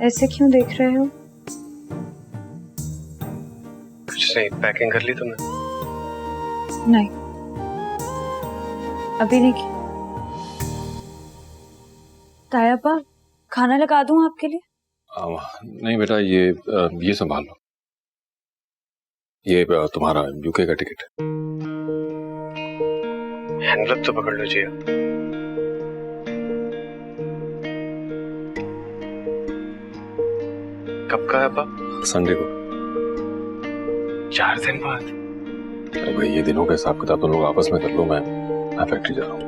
ऐसे क्यों देख रहे हो? कुछ नहीं, पैकिंग कर ली तुमने? नहीं, अभी नहीं की। तायापा, खाना लगा दूं आपके लिए? नहीं बेटा, ये संभाल लो। ये तुम्हारा यूके का टिकट। एनवलप तो पकड़ लो जिया। कब का है अब्बा? संडे को। 4 दिन बाद? अरे भाई, ये दिनों का हिसाब किताब तुम लोग आपस में कर लो, मैं फैक्ट्री जा रहा हूँ।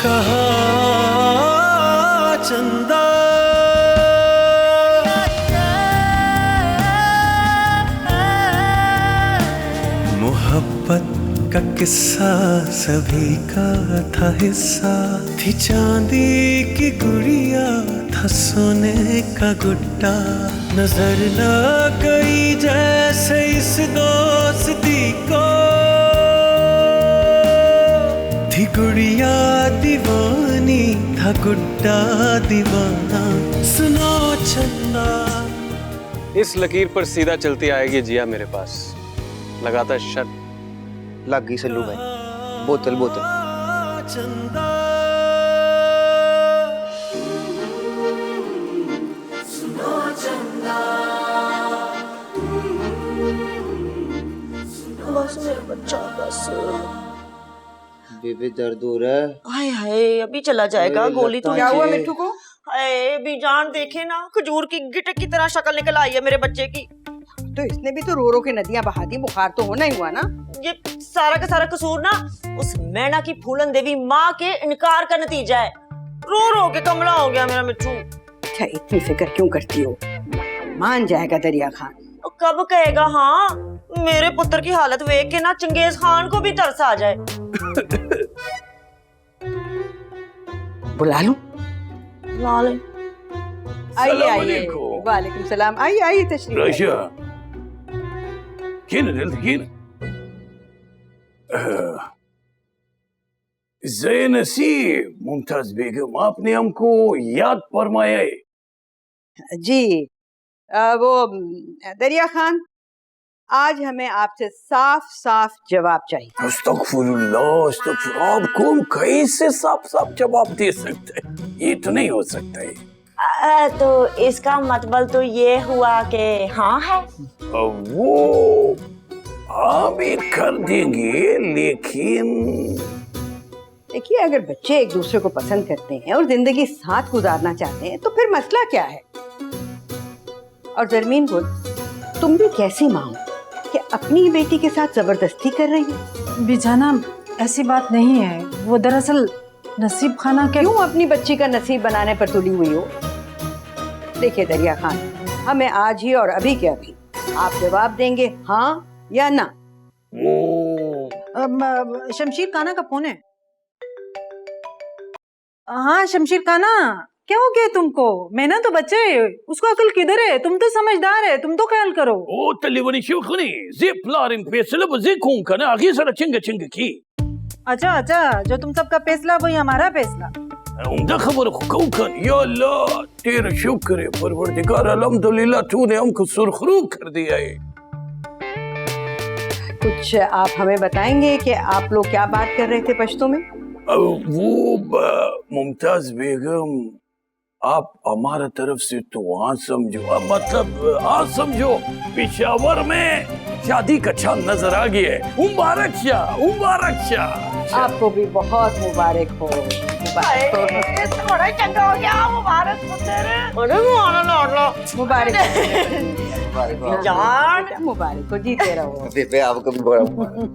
कहा चंदा मोहब्बत का किस्सा सभी का था हिस्सा, थी चांदी की गुड़िया, था सोने का गुड्डा, नजर न गई जैसे इस दोस्ती को, थी गुड़िया दीवानी, था गुड्डा दीवाना, सुनो चंदा। इस लकीर पर सीधा चलती आएगी जिया मेरे पास, लगातार शर्त। लग गई सल्लू भाई, बोतल बोतल। चंदा सुनो चंदा। बस मेरा बच्चा बस। बेबी दर्द हो रहा है। हाय हाय, अभी चला जाएगा। गोली तो क्या हुआ मिट्टू को? हाय बीजान, देखे ना, खजूर की गिटक की तरह शक्ल निकल आई है मेरे बच्चे की। तो इसने भी तो रो रो के नदियां बहा दी, बुखार तो होना ही हुआ ना। ये सारा का सारा कसूर ना उस मैना की फूलन देवी माँ के इनकार का नतीजा है। रो रो के कमला हो गया मेरा मिट्टू। अच्छा, इतनी फिक्र क्यों करती हो? मान जाएगा दरिया खान। कब कहेगा हाँ? मेरे पुत्र की हालत देख के ना चंगेज खान को भी तरस आ जाए। बुला लूं? ला ले। आइए आइए। वालेकुम सलाम। आइए आइए, तशरीफ राशा, ज़े-नसीब मुमताज बेगम, आपने हमको याद फरमाया है। जी। वो दरिया खान, आज हमें आपसे साफ साफ जवाब चाहिए। अस्तगफुरुल्लाह, अस्तगफुरुल्लाह, आपको हम कैसे साफ साफ जवाब दे सकते हैं? ये तो नहीं हो सकता है। तो इसका मतलब तो ये हुआ कि हाँ है। वो हाँ भी कर देंगे, लेकिन देखिए, अगर बच्चे एक दूसरे को पसंद करते हैं और जिंदगी साथ गुजारना चाहते हैं तो फिर मसला क्या है? और जरमीन बोल, तुम भी कैसी माँ हो कि अपनी बेटी के साथ जबरदस्ती कर रही हो? बिजाना, ऐसी बात नहीं है। वो दरअसल नसीब खाना के। क्यों अपनी बच्ची का नसीब बनाने पर तुली हुई हो? देखिए दरिया खान, हमें आज ही और अभी के अभी आप जवाब देंगे हाँ या ना। शमशीर खाना का फोन है। हाँ शमशीर खाना, क्या हो गया तुमको? मैंने तो बच्चे, उसको अकल किधर है? तुम तो समझदार है, तुम तो ख्याल करो। ओ तलीवनी शोखनी ज़िप लारिन पेसल बज़े कौन करना आगे सारा चिंग चिंग की। अच्छा अच्छा, जो तुम सबका फैसला वही हमारा फैसला। उम्दा खबर कौकन, या अल्लाह तेरा शुक्र है परवरदिगार, अल्हम्दुलिल्लाह तूने हमको सुरखरू कर दिया है। कुछ आप हमें बताएंगे कि आप लोग क्या बात कर रहे थे पश्तो में? वो मुमताज बेगम, आप हमारा तरफ से तो हाँ समझो, मतलब हाँ समझो, पेशावर में शादी का चांद नजर आ गया है। मुबारक शाह, मुबारक शाह। आपको भी बहुत मुबारक हो। थोड़ा चंगा हो गया, मुबारक हो तेरे। मुबारक जान, मुबारक हो, जीते रहो। बेबे आपको भी बड़ा मुबारक।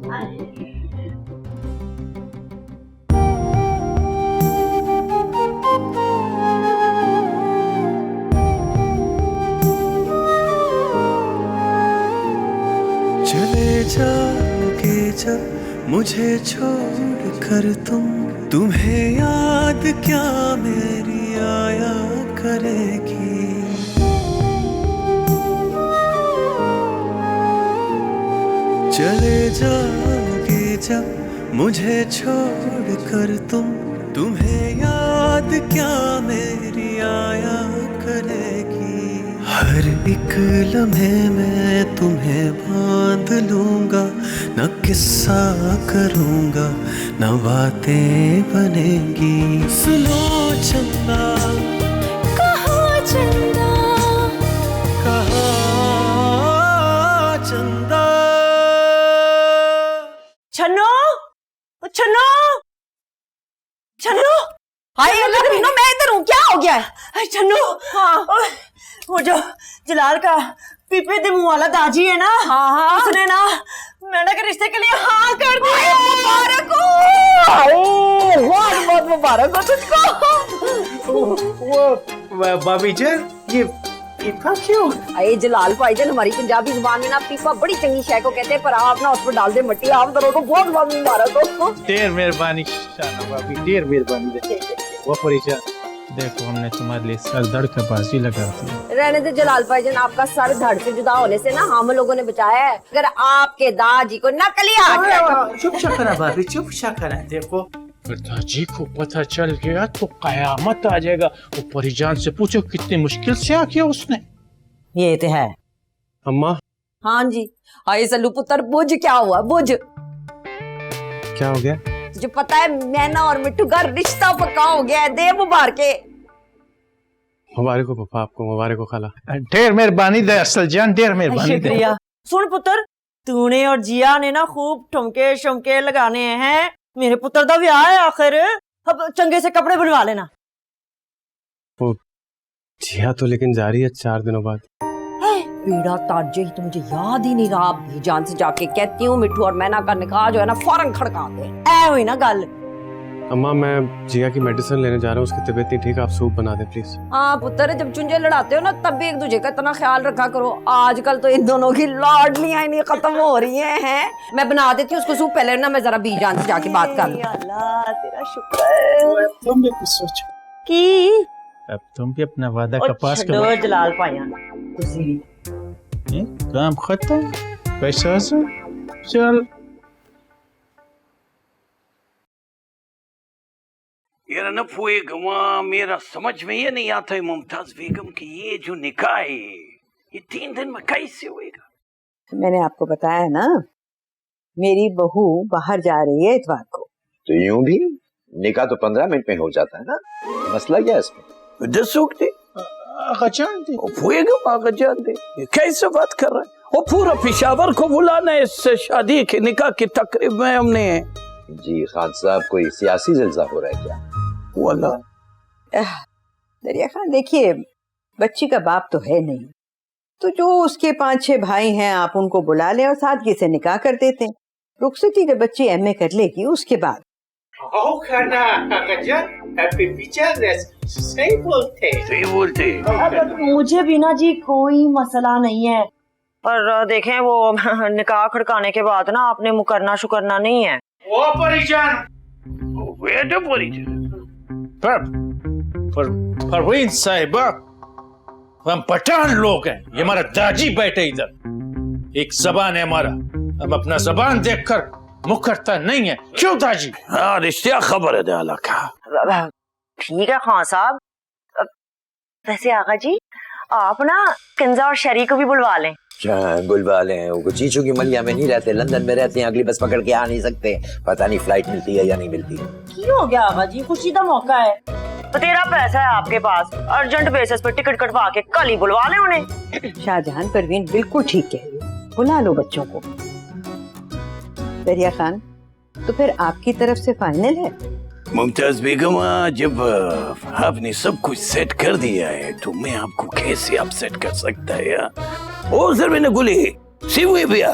चले जाओगे जब मुझे छोड़ कर तुम, तुम्हें याद क्या मेरी आया करेगी। चले जाओगे जब मुझे छोड़ कर तुम्हें याद क्या मेरी आया करेगी। हर एक लम्हे में तुम्हें बांध लूंगा, न किस्सा करूंगा न बातें बनेगी। सुनो चंदा कहाँ चंदा, कहाँ चंदा। छन्नो, छन्नो, छन्नो, हाय रवीनो, मैं इधर हूँ, क्या हो गया है? छन्नो, हाँ, वो जो जलाल का पीपे दे मुंह वाला दाजी है ना, हाँ, उसने ना मैना के रिश्ते के लिए हाँ कर दिया। मुबारक हो, बहुत बहुत मुबारक हो तुझको। वो भाभी जान, ये पीपा क्यों? अरे जलाल भाईजान, हमारी पंजाबी जुबान में ना पीपा बड़ी चंगी शय को कहते हैं, पर आप ना उस पर डाल दे मट्टी। आप दोनों को बहुत बहुत मुबारक हो। ढेर मेहरबानी शाना भाभी, ढेर मेहरबानी। वो परिचय देखो, हमने तुम्हारे लिए सर धड़ के बाजी लगा दी। रहने दे जलाल भाईजान, आपका सर धड़ से जुदा होने से ना हम लोगों ने बचाया है। अगर आपके दादी को नकली चुप करा भाभी, चुप करा। देखो दादी को पता चल गया तो कयामत आ जाएगा। वो परिजान से पूछो कितनी मुश्किल से आ किया उसने। ये तो है अम्मा। हाँ जी, आए सल्लू पुत्र, बुझ क्या हुआ? बुझ क्या हो गया? जो पता है, मैना और मिट्टू का रिश्ता पक्का हो गया है। दे मुबारक। मुबारक हो पापा, आपको मुबारक हो खाला। ढेर मेहरबानी दे असल जान, ढेर मेहरबानी दे। शुक्रिया। सुन पुत्र, तूने और जिया ने ना खूब ठुमके शमके लगाने हैं। मेरे पुत्र दा ब्याह है आखिर, अब चंगे से कपड़े बनवा लेना। वो जिया तो लेकिन जा रही है 4 दिनों बाद। बेड़ा ताजे ही तो मुझे याद ही नहीं रहा। जान से जाके कहती हूँ मिट्टू और मैना का निकाह जो है ना फौरन खड़का दे। ऐ हुई ना गल। अम्मा मैं जिया की मेडिसिन लेने जा रहा हूँ, उसकी तबीयत नहीं ठीक, आप सूप बना दे प्लीज। हाँ पुत्र, जब चुंझे लड़ाते हो ना तब भी एक दूसरे का इतना ख्याल रखा करो। आजकल तो इन दोनों की लाडलियां नहीं खत्म हो रही हैं। मैं बना देती हूँ उसको सूप, पहले ना मैं जरा बीजान से जाके बात कर लूं। अल्लाह तेरा शुक्र। तुम भी कुछ सोचो की अब, तुम भी अपना वादा का पास करो। करो। जलाल पाया काम खत्म, पैसा से चल। यार न फुए गवा, मेरा समझ में ये नहीं आता है मुमताज बेगम की ये जो निकाह है ये 3 दिन में कैसे होएगा? मैंने आपको बताया ना, मेरी बहू बाहर जा रही है इतवार को। तो यूं भी निकाह तो 15 मिनट में हो जाता है ना, मसला क्या है इसमें? 10 उगते गजान दे, फुए गवा गजान दे, ये कैसे बात कर रहा है? वो पूरा पेशावर को बुलाना है इस शादी के निकाह की तकरीब में हमने। जी खान साहब, कोई सियासी जलसा हो रहा है क्या? वाला दरिया खान, देखिए बच्ची का बाप तो है नहीं, तो जो उसके 5-6 भाई हैं आप उनको बुला लें और सादगी से निकाह कर देते हैं। रुखसती जब बच्ची MA कर लेगी उसके बाद। सही बोलते। मुझे भी ना जी कोई मसला नहीं है, पर देखें वो निकाह खड़काने के बाद ना आपने मुकरना शुकरना नहीं है। वो परिजान, परवीन साहिबा, हम पठान लोग हैं, ये हमारा दाजी बैठे इधर, एक जबान है हमारा, हम अपना जबान देखकर मुकरता नहीं है। क्यों दाजी? हाँ रिश्ता खबर है दयाला का। ठीक है खान साहब। वैसे आगा जी, आप ना कंजा और शरी को भी बुलवा लें। बुलवा लें, वो चीचू की मलिया में नहीं रहते, लंदन में रहते हैं, अगली बस पकड़ के आ नहीं सकते। पता नहीं फ्लाइट मिलती है या नहीं मिलती। क्यों हो गया आगा जी, खुशी का मौका है, तेरा पैसा है आपके पास, अर्जेंट बेसिस पर टिकट कटवा के कल ही बुलवा लें उन्हें। शाहजहान, परवीन बिल्कुल ठीक कह रही है, बुला लो बच्चों को। दरिया खान, तो फिर आपकी तरफ से फाइनल है? मुमताज बेगम, जब आपने सब कुछ सेट कर दिया है तो मैं आपको कैसे अपसेट कर सकता है यार? ओ सर मैंने गुली सिवे भैया।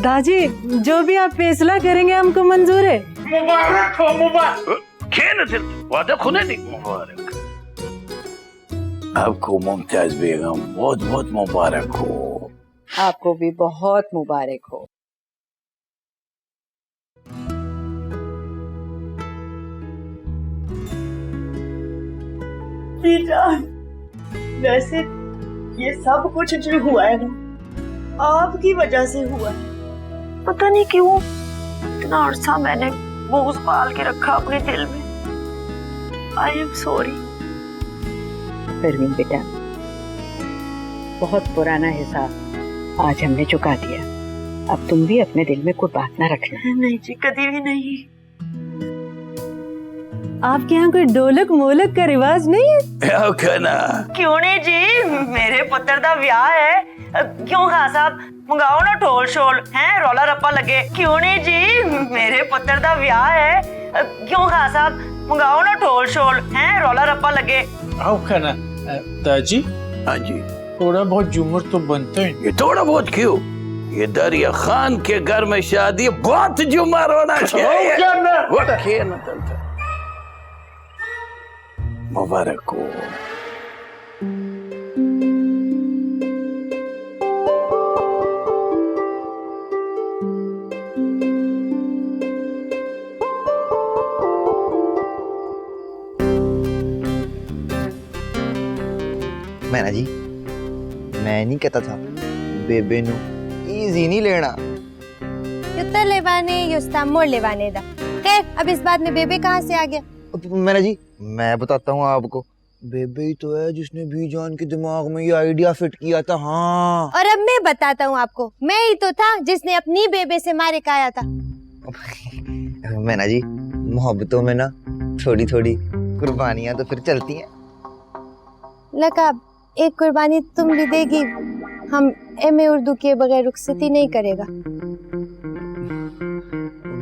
दादी, जो भी आप फैसला करेंगे हमको मंजूर है। मुबारक हो, मुबारक। क्या न वादा खुदा नहीं मुबारक आपको मुमताज बेगम, बहुत बहुत मुबारक हो। आपको भी बहुत मुबारक हो। वैसे ये सब कुछ जो हुआ है ना आपकी वजह से हुआ है। पता नहीं क्यों इतना अरसा मैंने बोझ पाल के रखा अपने दिल में। I am sorry. परवीन बेटा, बहुत पुराना हिसाब आज हमने चुका दिया। अब तुम भी अपने दिल में कोई बात ना रखना। नहीं जी, कभी भी नहीं। आपके यहाँ कोई ढोलक मोलक का रिवाज नहीं है? क्यों नहीं जी, मेरे पुत्र दा ब्याह है। क्यों खान साहब, मंगाओ ना ढोल शोल, हैं रौला रप्पा लगे। क्यों नहीं जी, मेरे पुत्र दा ब्याह है। क्यों खान साहब, मंगाओ ना ढोल शोल, हैं रौला रप्पा लगे। आओ खाना दाजी। हाँ जी, थोड़ा बहुत झूमर तो बनते हैं। ये थोड़ा बहुत क्यों, ये दरिया खान के घर में शादी बहुत झूमर होना चाहिए। मुबारक हो। मैना जी, मैं नहीं कहता था बेबे नु इजी नहीं लेना। युत्तर लेवाने युस्ता मोड़ लेवाने दा। खैर, अब इस बात में बेबे कहाँ से आ गया? मैना जी, मैं बताता हूँ आपको, बेबे ही तो है जिसने भी जान के दिमाग में ये आइडिया फिट किया था। हाँ, और अब मैं बताता हूँ आपको, मैं ही तो था जिसने अपनी बेबे से मारे खाया था। मैना जी, मोहब्बतों में ना थोड़ी थोड़ी कुर्बानियां तो फिर चलती हैं। नकाब, एक कुर्बानी तुम भी देगी, हम एमए उर्दू के बगैर रुखसती नहीं करेगा।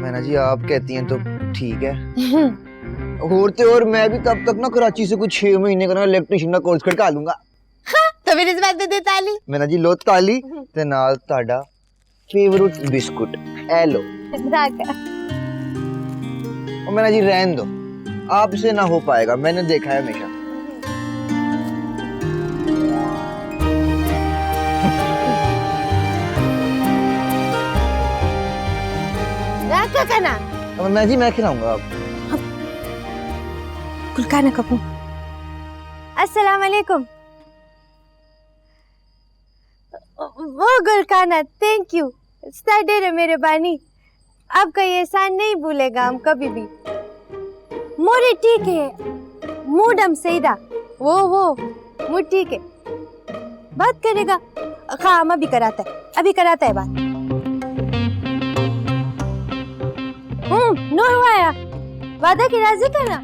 मैना जी, आप कहती हैं तो ठीक है। और मैं भी तब तक ना कराची से कुछ 6 महीने का ना इलेक्ट्रीशियन का कोर्स करके आ लूंगा। हाँ, तो फिर इस बात पे दे ताली। मैना जी, लो ताली ते नाल ताड़ा फेवरेट बिस्कुट ए लो। और मैना जी, रहन दो, आपसे ना हो पाएगा, मैंने देखा है हमेशा। मैं जी, मैं खिलाऊंगा आपको। गुलकाना कपूर, अस्सलाम वालेकुम। वो गुलकाना, थैंक यू, स्टार्टर मेरे बानी, आपका ये एहसान नहीं भूलेगा हम कभी भी। मोरे ठीक है, मूडम सईदा, वो मूड ठीक है, बात करेगा। हाँ, हम अभी कराता है बात। नूर आया, वादा की राजी करना।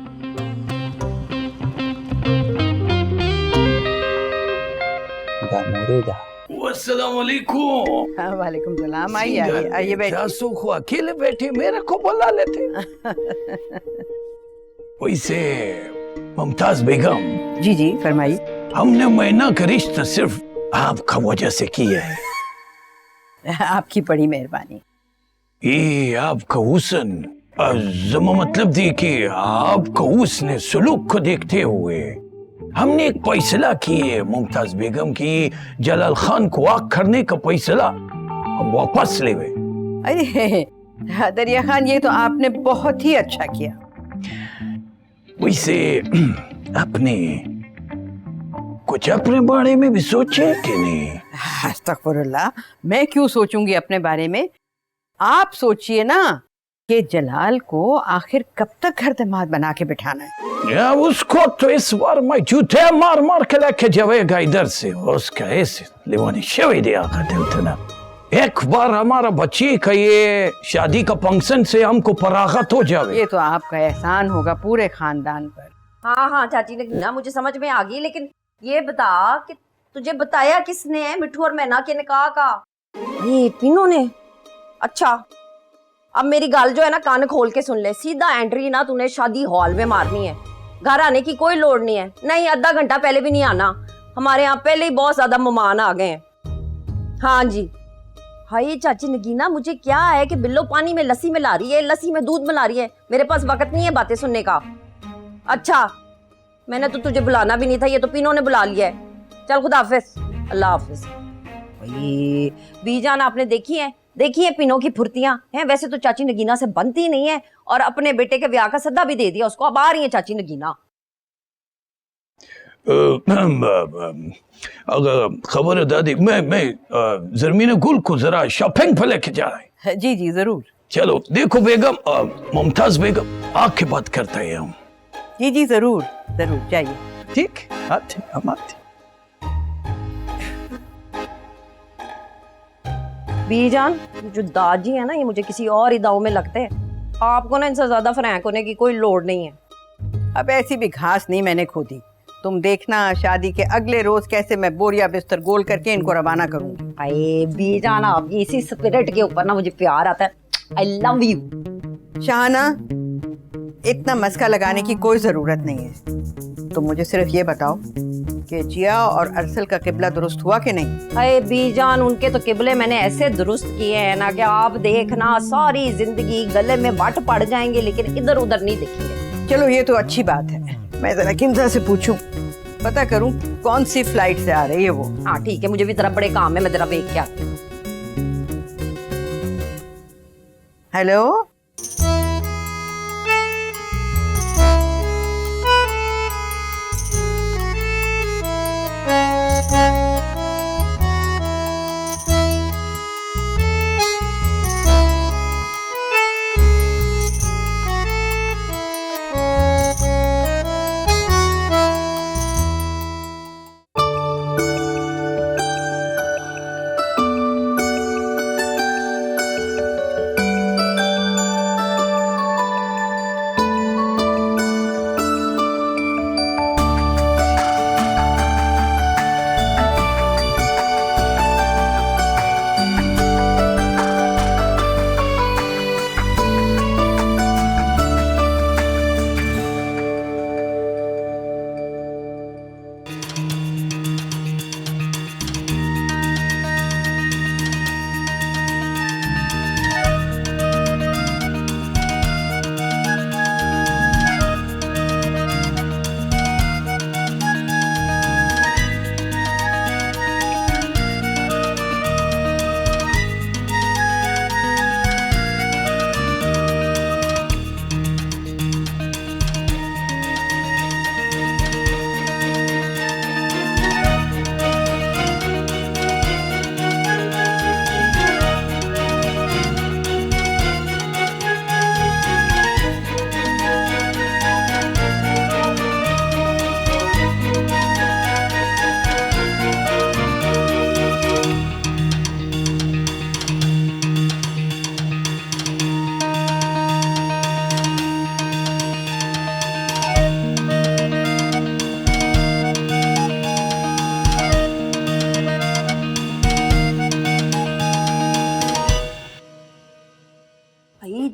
अस्सलाम वालेकुम। वालेकुम सलाम। आइए बैठिए। क्या सुख हुआ, अकेले बैठे मेरे को बुला लेते। वैसे मुमताज बेगम। जी जी, फरमाइए। हमने मैना का रिश्ता सिर्फ आपका वजह से किया है। आपकी बड़ी मेहरबानी। ये आपका हुस्न, जमा मतलब थी कि आपका हुस्न सलूक को देखते हुए हमने एक फैसला किए मुमताज बेगम की, जलाल खान को आग करने का फैसला हम वापस ले गए। अरे दरिया खान, ये तो आपने बहुत ही अच्छा किया। वैसे आपने कुछ अपने बारे में भी सोचे कि नहीं? अस्तगफुरुल्लाह, मैं क्यों सोचूंगी अपने बारे में? आप सोचिए ना कि जलाल को आखिर कब तक घर दामाद बना के बिठाना है। या उसको तो इस बार मैं जूते मार मार के लेके जाएगा इधर से। उसका ऐसे लेवानी शवी दिया करते ना, एक बार हमारा बच्ची का ये शादी का फंक्शन से हमको फरागत हो जाए। ये तो आपका एहसान होगा पूरे खानदान पर। हाँ चाची ने ना, मुझे समझ में आ गई, लेकिन ये बता कि तुझे बताया किसने है मिठू और मैना के निकाह का? ये तीनों ने। अच्छा, अब मेरी गाल जो है ना कान खोल के सुन ले, सीधा एंट्री ना तूने शादी हॉल में मारनी है, घर आने की कोई लोड़ नहीं है। नहीं, आधा घंटा पहले भी नहीं आना, हमारे यहाँ पहले ही बहुत ज्यादा मेहमान आ गए हैं। हाँ जी। हाय चाची नगीना, मुझे क्या है कि बिल्लो पानी में लस्सी मिला रही है, लस्सी में दूध मिला रही है, मेरे पास वक्त नहीं है बातें सुनने का। अच्छा, मैंने तो तुझे बुलाना भी नहीं था, ये तो पीनों ने बुला लिया है। चल खुदा हाफिज, अल्लाह हाफिज। बीजान आपने देखी है पीनों की फुर्तियां हैं। वैसे तो चाची नगीना से बनती नहीं है, और अपने बेटे के ब्याह का सद्दा भी दे दिया उसको। अब आ रही है चाची नगीना। अगर खबर है दादी, मैं जरमीन गुल को जरा शॉपिंग पे लेके जा रहा है। जी जी जरूर। चलो देखो बेगम, मुमताज बेगम, आके बात करते हैं हम। जी जी जरूर जरूर, जाइए। ठीक, आते हम आते। बीजान, जो दाजी है ना, ये मुझे किसी और ही दाव में लगते हैं। आपको ना इनसे ज्यादा फ्रैंक होने की कोई लोड़ नहीं है। अब ऐसी भी घास नहीं मैंने खोदी। तुम देखना शादी के अगले रोज कैसे मैं बोरिया बिस्तर गोल करके इनको रवाना करूंगी। अरे बीजान, आप इसी स्पिरिट के ऊपर ना मुझे प्यार आता है। I love you. शाहाना, इतना मस्का लगाने की कोई जरूरत नहीं है। तुम मुझे सिर्फ ये बताओ कि जिया और अरसल का किबला दुरुस्त हुआ कि नहीं? अरे बीजान, उनके तो किबले मैंने ऐसे दुरुस्त किए हैं ना कि आप देखना सारी जिंदगी गले में बट पड़ जाएंगे, लेकिन इधर उधर नहीं दिखेंगे। चलो ये तो अच्छी बात है। मैं जरा किमजा से पूछूं, पता करूं कौन सी फ्लाइट से आ रही है वो। हाँ ठीक है, मुझे भी जरा बड़े काम है, मैं जरा देख के आती हूँ। हेलो,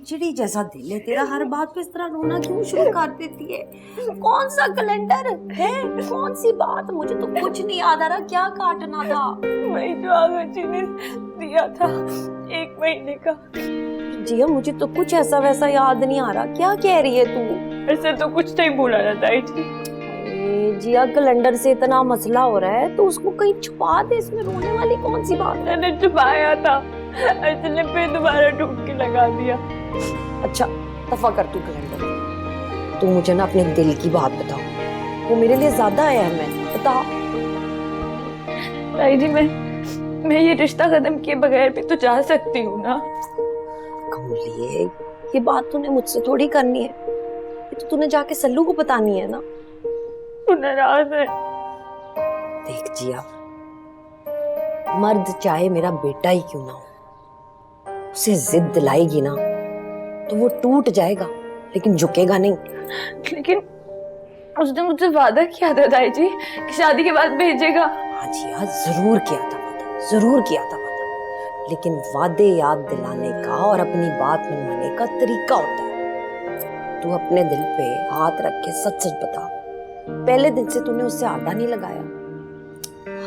चिड़ी जैसा दिल है तेरा, हर बात पे इस तरह रोना क्यों शुरू कर देती है? कौन सा कैलेंडर है, कौन सी बात? मुझे तो कुछ नहीं याद आ रहा, क्या काटना था? वही जो आगा जी ने दिया था 1 महीने का। जिया, मुझे तो कुछ ऐसा वैसा याद नहीं आ रहा, क्या कह रही है तू? ऐसे तो कुछ नहीं भूला जाता है जी। जिया, कैलेंडर से इतना मसला हो रहा है तो उसको कहीं छुपा दे, इसमें रोने वाली कौन सी बात है? मैंने छुपाया था, इसने फिर दोबारा ढूंढ के लगा दिया। अच्छा दफा कर तू कैलेंडर, तू मुझे ना अपने दिल की बात बता, वो मेरे लिए ज्यादा अहम है, बता। ताई जी, मैं ये रिश्ता खत्म किए बगैर भी तो जा सकती हूँ ना। कमलिए, ये बात तूने मुझसे थोड़ी करनी है, ये तो तूने जाके सल्लू को बतानी है ना। तू नाराज है? देख जिया, मर्द चाहे मेरा बेटा ही क्यों ना हो, उसे जिद दिलाएगी ना तो वो टूट जाएगा लेकिन झुकेगा नहीं। लेकिन उसने मुझसे वादा किया था ताई जी कि शादी के बाद भेजेगा। हाँ जी हाँ, जरूर किया था वादा, जरूर किया था वादा, लेकिन वादे याद दिलाने का और अपनी बात मनवाने का तरीका होता है। तू अपने दिल पे हाथ रख के सच सच बता, पहले दिन से तूने उससे आधा नहीं लगाया?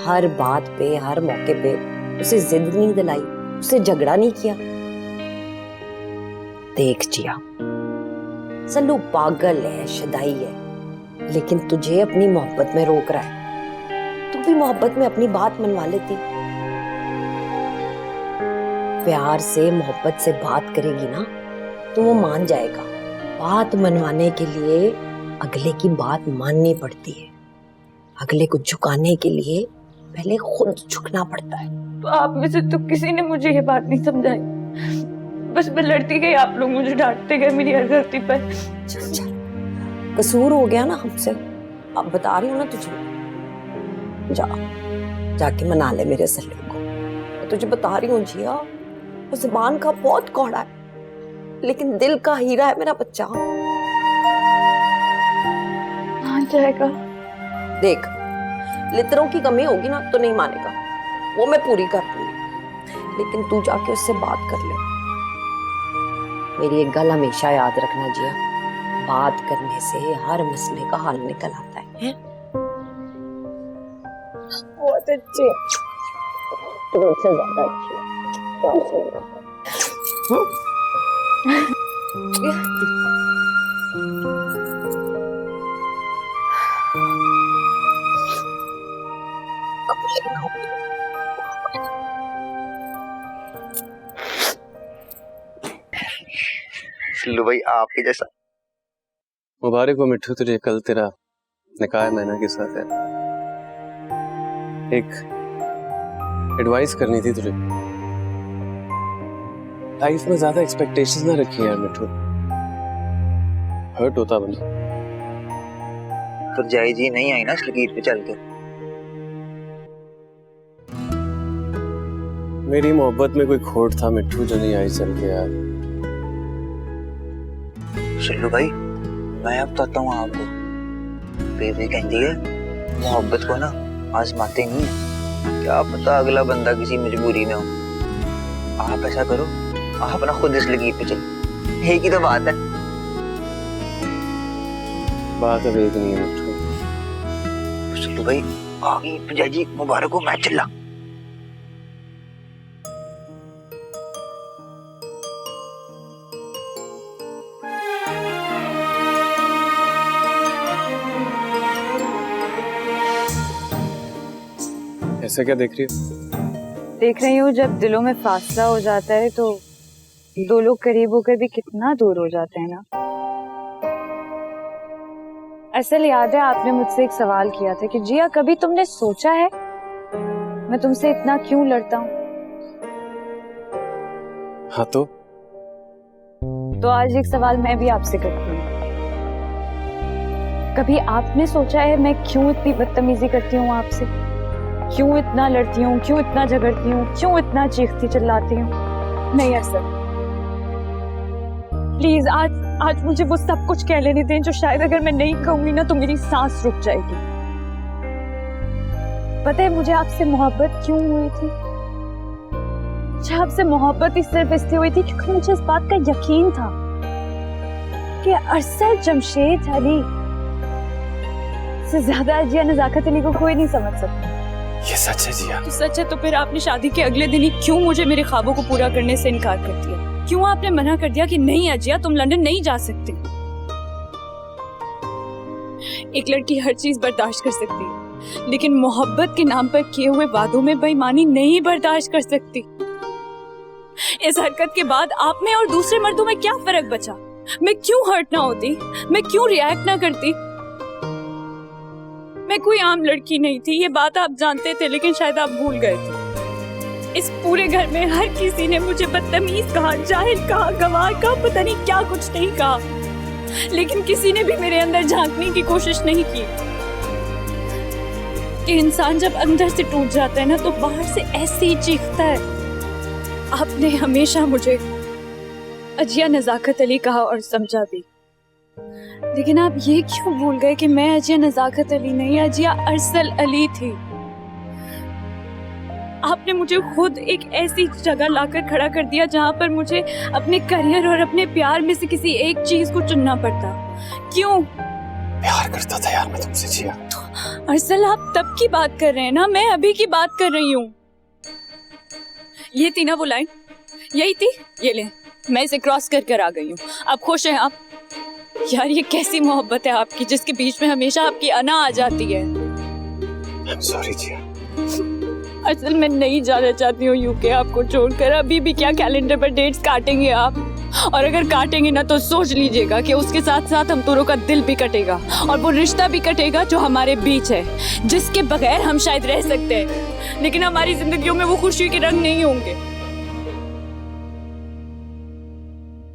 हर बात पे, हर मौके पे उसे जिद नहीं दिलाई, उसे झगड़ा नहीं किया? देख जिया, सल्लू पागल है, शदाई है, लेकिन तुझे अपनी मोहब्बत में रोक रहा है। तू भी मोहब्बत में अपनी बात मनवा लेती। प्यार से, मोहब्बत से बात करेगी ना तो वो मान जाएगा। बात मनवाने के लिए अगले की बात माननी पड़ती है। अगले को झुकाने के लिए पहले खुद झुकना पड़ता है। तो आप में से तो किसी ने मुझे ये बात नहीं समझाई, बस मैं लड़ती गई, आप लोग मुझे डांटते गए मेरी हर गलती पर। चल चल, कसूर हो गया ना हमसे, अब बता रही हूँ ना तुझे, जाके मना ले मेरे सल्लू को। मैं तुझे बता रही हूँ जिया, वो ज़ुबान का बहुत कौड़ा है लेकिन दिल का हीरा है मेरा बच्चा। मान जाएगा। देख, लितरों की कमी होगी ना तो नहीं मानेगा, वो मैं पूरी कर दूंगी, लेकिन तू जाके उससे बात कर ले। मेरी एक गल हमेशा याद रखना जिया, बात करने से हर मसले का हल निकल आता है? बहुत अच्छे, तुम मुझसे ज्यादा अच्छी सिल्लू भाई आपके जैसा। मुबारक हो मिट्ठू, तुझे कल तेरा निकाह है मैना के साथ है। एक एडवाइस करनी थी तुझे, लाइफ में ज्यादा एक्सपेक्टेशंस ना रखी यार मिट्ठू, हर्ट होता बंदा। तो जाई जी नहीं आई ना इस लकीर पे चल के। मेरी मोहब्बत में कोई खोट था मिट्ठू जो नहीं आई चल के यार। सिल्लू भाई मैं अब बताता हूँ आपको, बेबी कहती है मोहब्बत को ना आजमाते नहीं, क्या पता अगला बंदा किसी मजबूरी में हो। आप ऐसा करो, आप ना खुद इस लकीर पे चलो, एक ही तो बात है। बात अब एक नहीं है मिट्ठू। सिल्लू भाई आगे पिजाजी मुबारक हो, मैं चला। ऐसे क्या देख रही हो? देख रही हूँ जब दिलों में फासला हो जाता है तो दो लोग करीब होकर भी कितना दूर हो जाते हैं ना। असल याद है आपने मुझसे एक सवाल किया था कि जिया कभी तुमने सोचा है मैं तुमसे इतना क्यों लड़ता हूँ? हाँ तो आज एक सवाल मैं भी आपसे करती हूँ, कभी आपने सोचा है मैं क्यों इतनी बदतमीजी करती हूँ आपसे, क्यों इतना लड़ती हूँ, क्यों इतना झगड़ती हूँ, क्यों इतना चीखती चिल्लाती हूँ? नहीं असल प्लीज आज मुझे वो सब कुछ कह लेने दें जो शायद अगर मैं नहीं कहूंगी ना तो मेरी सांस रुक जाएगी। पता है मुझे आपसे मोहब्बत क्यों हुई थी? मुझे आपसे मोहब्बत इस सिर्फ इसलिए हुई थी क्योंकि मुझे इस बात का यकीन था कि अरसल जमशेद अली से ज्यादा जिया नजाकत अली को कोई नहीं समझ सकता। ये सच है जिया? तो सच है तो फिर आपने शादी के अगले दिन ही क्यों मुझे मेरे ख्वाबों को पूरा करने से इनकार कर दिया? क्यों आपने मना कर दिया कि नहीं अजिया तुम लंदन नहीं जा सकते? एक लड़की हर चीज बर्दाश्त कर सकती है लेकिन मोहब्बत के नाम पर किए हुए वादों में बेईमानी नहीं बर्दाश्त कर सकती। इस हरकत के बाद आप में और दूसरे मर्दों में क्या फर्क बचा? मैं क्यों हर्ट ना होती? मैं क्यों रिएक्ट ना करती? मैं कोई आम लड़की नहीं थी, ये बात आप जानते थे लेकिन शायद आप भूल गए थे। इस पूरे घर में हर किसी ने मुझे बदतमीज कहा, जाहिल कहा, गंवार कहा, पता नहीं क्या कुछ नहीं कहा, लेकिन किसी ने भी मेरे अंदर झांकने की कोशिश नहीं की कि इंसान जब अंदर से टूट जाता है ना तो बाहर से ऐसे ही चीखता है। आपने हमेशा मुझे अजिया नजाकत अली कहा और समझा भी, लेकिन आप ये क्यों भूल गए कि मैं अजिया नजाकत अली नहीं, अजिया अरसल अली थी। आपने मुझे खुद एक ऐसी जगह लाकर खड़ा कर दिया जहां पर मुझे अपने करियर और अपने प्यार में से किसी एक चीज को चुनना पड़ता। क्यों? प्यार करता था यार मैं तुमसे जिया। अरसल आप तब की बात कर रहे हैं ना, मैं अभी की बात कर रही हूँ। ये थी ना वो लाइन, यही थी, ये ले मैं इसे क्रॉस कर आ गई हूँ। आप खुश हैं आप? यार ये कैसी मोहब्बत है आपकी जिसके बीच में हमेशा आपकी अना आ जाती है। I'm sorry जिया। असल मैं नहीं जाना चाहती हूँ यूके आपको छोड़कर। अभी भी क्या कैलेंडर पर डेट्स काटेंगे आप? और अगर काटेंगे ना तो सोच लीजिएगा कि उसके साथ साथ हम दोनों का दिल भी कटेगा और वो रिश्ता भी कटेगा जो हमारे बीच है, जिसके बगैर हम शायद रह सकते हैं, लेकिन हमारी जिंदगियों में वो खुशी के रंग नहीं होंगे।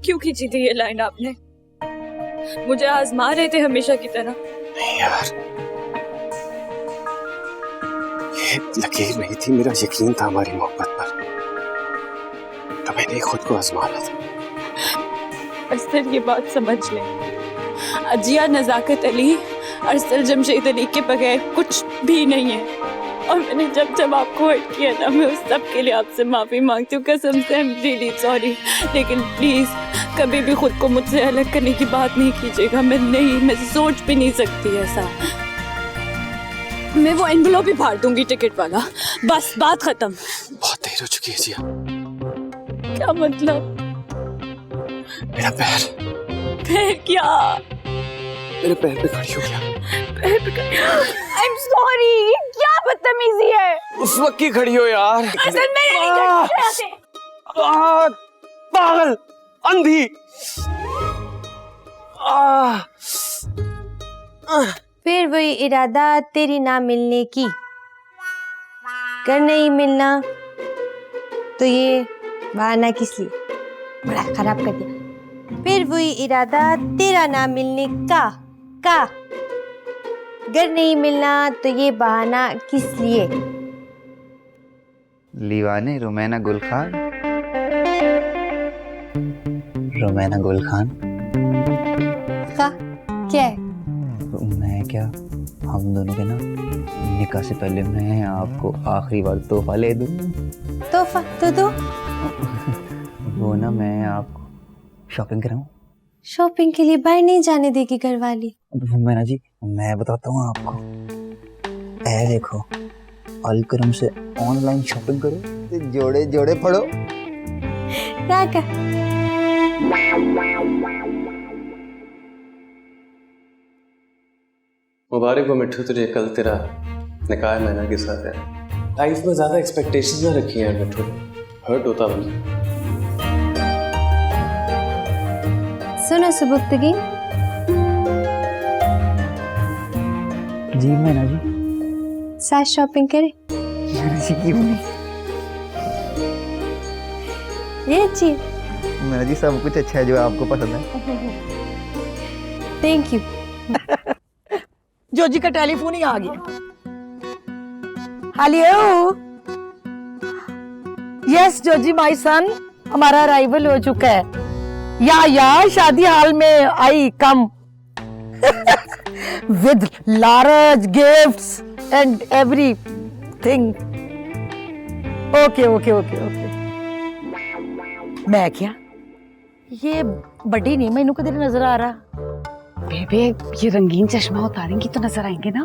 क्यों खींची थी ये लाइन आपने? मुझे आजमा रहे थे हमेशा की तरह? नहीं यार, ये लकीर नहीं थी, मेरा यकीन था हमारी मोहब्बत पर, तो मैंने खुद को आजमाना था। अरसल ये बात समझ लें, अजिया नजाकत अली अरसल जमशेद अली के बगैर कुछ भी नहीं है। और मैंने जब जब आपको हर्ट किया था, मैं उस सब के लिए आपसे माफी मांगती हूँ, कसम से। आई एम रियली सॉरी, लेकिन प्लीज कभी भी खुद को मुझसे अलग करने की बात नहीं कीजिएगा। मैं सोच भी नहीं सकती ऐसा। मैं वो एनवेलप ही फाड़ दूंगी टिकट वाला, बस बात खत्म। बहुत देर हो चुकी है जिया। क्या मतलब? मेरा पैर क्या? मेरे पैर पे खड़ी हो गया। आई एम सॉरी, ये क्या बदतमीजी है? उस वक्त की खड़ी हो यार। असल में नहीं खड़ी। पागल, अंधी। फिर वही इरादा तेरी ना मिलने की, कर नहीं मिलना तो ये बहाना किस लिए? बड़ा खराब कर दिया। फिर वही इरादा तेरा ना मिलने का घर नहीं मिलना तो ये बहाना किस लिए? लीवाने रुमैना गुल खान, रुमैना गुल खान। क्या है? मैं क्या, हम दोनों के ना निकाह से पहले मैं आपको आखिरी बार तोहफा ले दूं। तोहफा तो दो। वो ना मैं आपको शॉपिंग कराऊं। शॉपिंग के लिए बाहर नहीं जाने देगी घरवाली। मैना जी, मैं बताता हूँ आपको, ऐ देखो, अलकरम से ऑनलाइन शॉपिंग करो तो जोड़े जोड़े पढ़ो। राका मुबारक हो मिट्ठू तुझे, कल तेरा निकाह है मैना के साथ है। लाइफ में ज्यादा एक्सपेक्टेशंस ना रखी यार मिट्ठू, हर्ट होता बंदा। सुनो सुबुक्तगी। जी मैना जी। साथ शॉपिंग करें? मैना जी क्यों नहीं? ये अच्छी। मैना जी सब कुछ अच्छा है जो आपको पसंद है। Thank you. जोजी का टेलीफोन ही आ गया। Hello, yes Joji my son, हमारा अराइवल हो चुका है। या शादी हाल में I come with large gifts and everything. Okay okay okay okay. मैं क्या, ये बड़ी नहीं मैनू कदे नजर आ रहा। बेबे, ये रंगीन चश्मा उतारेंगी तो नजर आएंगे ना।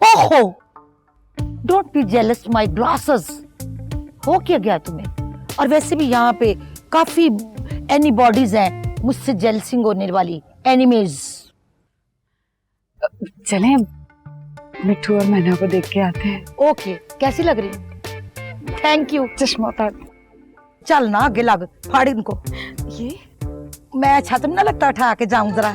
ओहो, don't be jealous my glasses. हो क्या गया तुम्हें? और वैसे भी यहाँ पे काफी एनी बॉडीज हैं मुझसे जेलसिंग होने वाली, एनिमीज। चलें मिट्ठू और मैना को देख के आते हैं। ओके, कैसी लग रही? Thank you. चश्मा उतार। चल ना आगे लग, फाड़ इनको। ये मैं छत में ना लगता उठा के जाऊं जरा।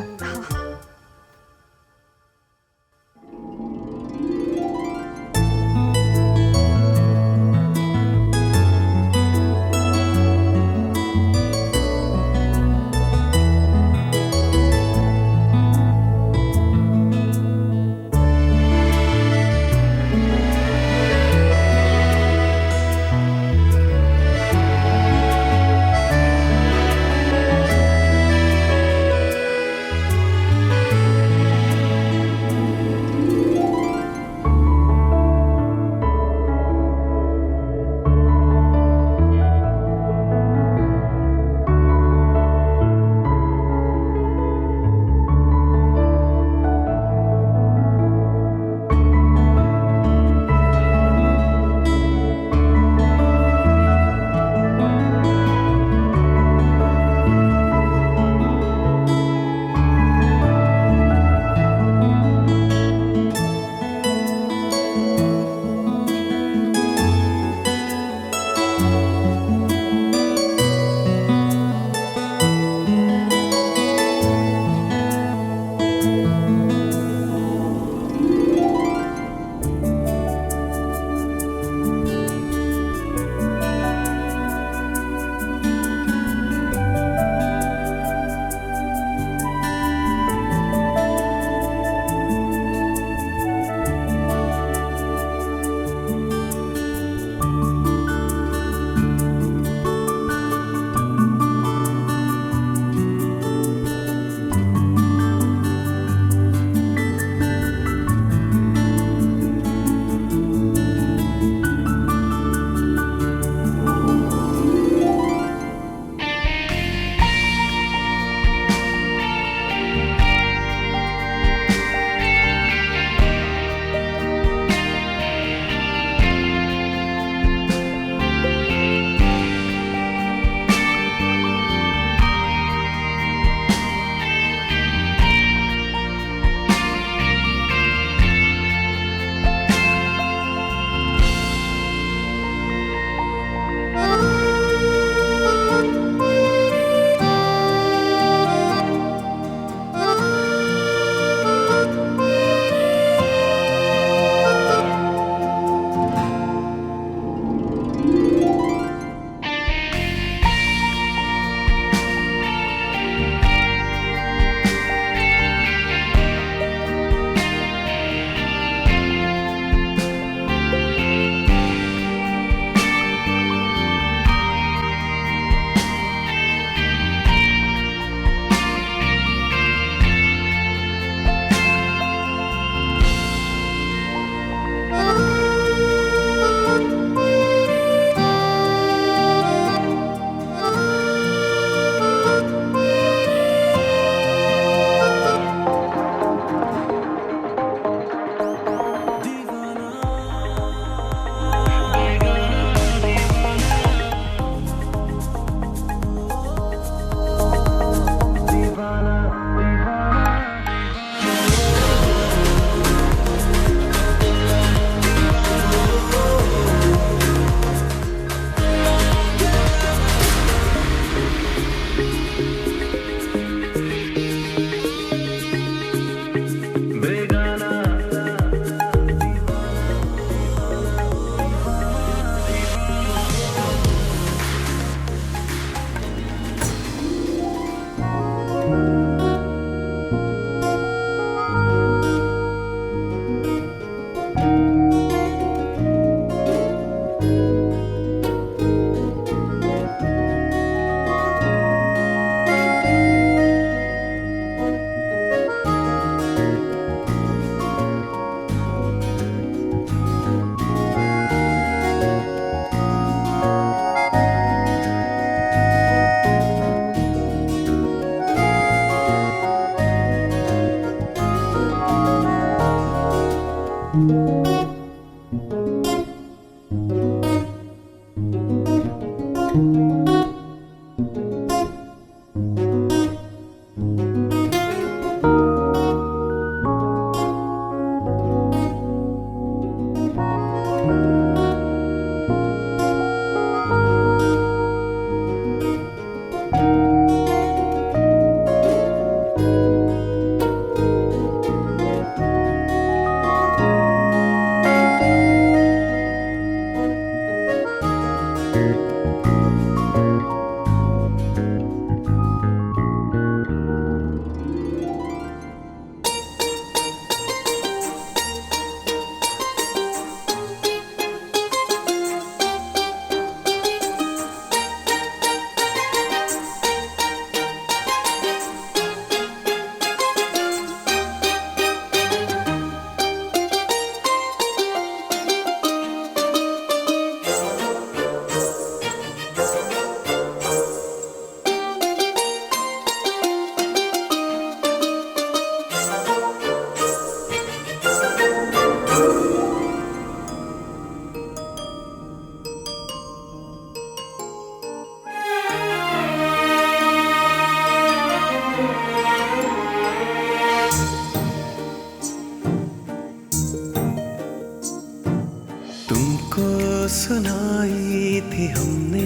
सुनाई थी हमने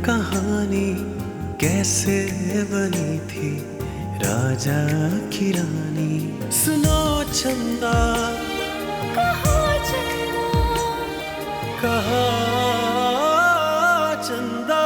कहानी कैसे बनी थी राजा की रानी। सुनो चंदा कहाँ चंदा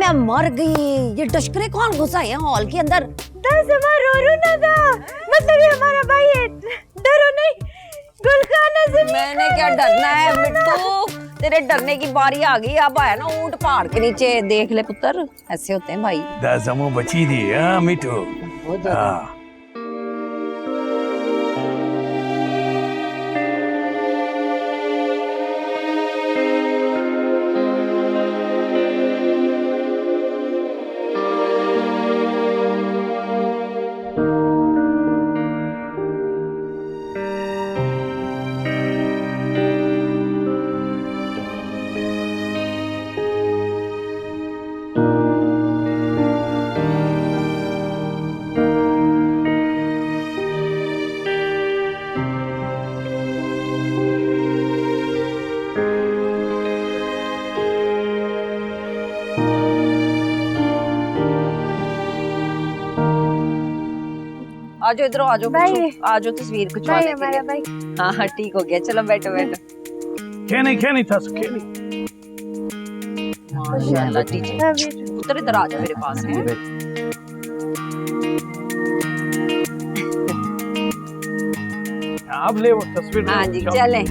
मैं मर गई। ये टश्करे कौन घुसा है हॉल के अंदर? रोरू ना था, मतलब ये हमारा भाई है। डरो नहीं, गुलखाना से मैंने क्या डरना है मिट्टू, तेरे डरने की बारी आ गई। अब आया ना ऊंट पहाड़ के नीचे, देख ले पुत्र, ऐसे होते हैं भाई। दासमो बची थी मिट्टू। हाँ आजो इधर आजो, आजो तस्वीर खिंचवा लेंगे। हाँ हाँ ठीक हो गया, चलो बैठो बैठो। खेनी था खेनी। माशाल्लाह टीचर, पुत्र इधर आ जा मेरे पास है। आप ले वो तस्वीर। हाँ जी चलें।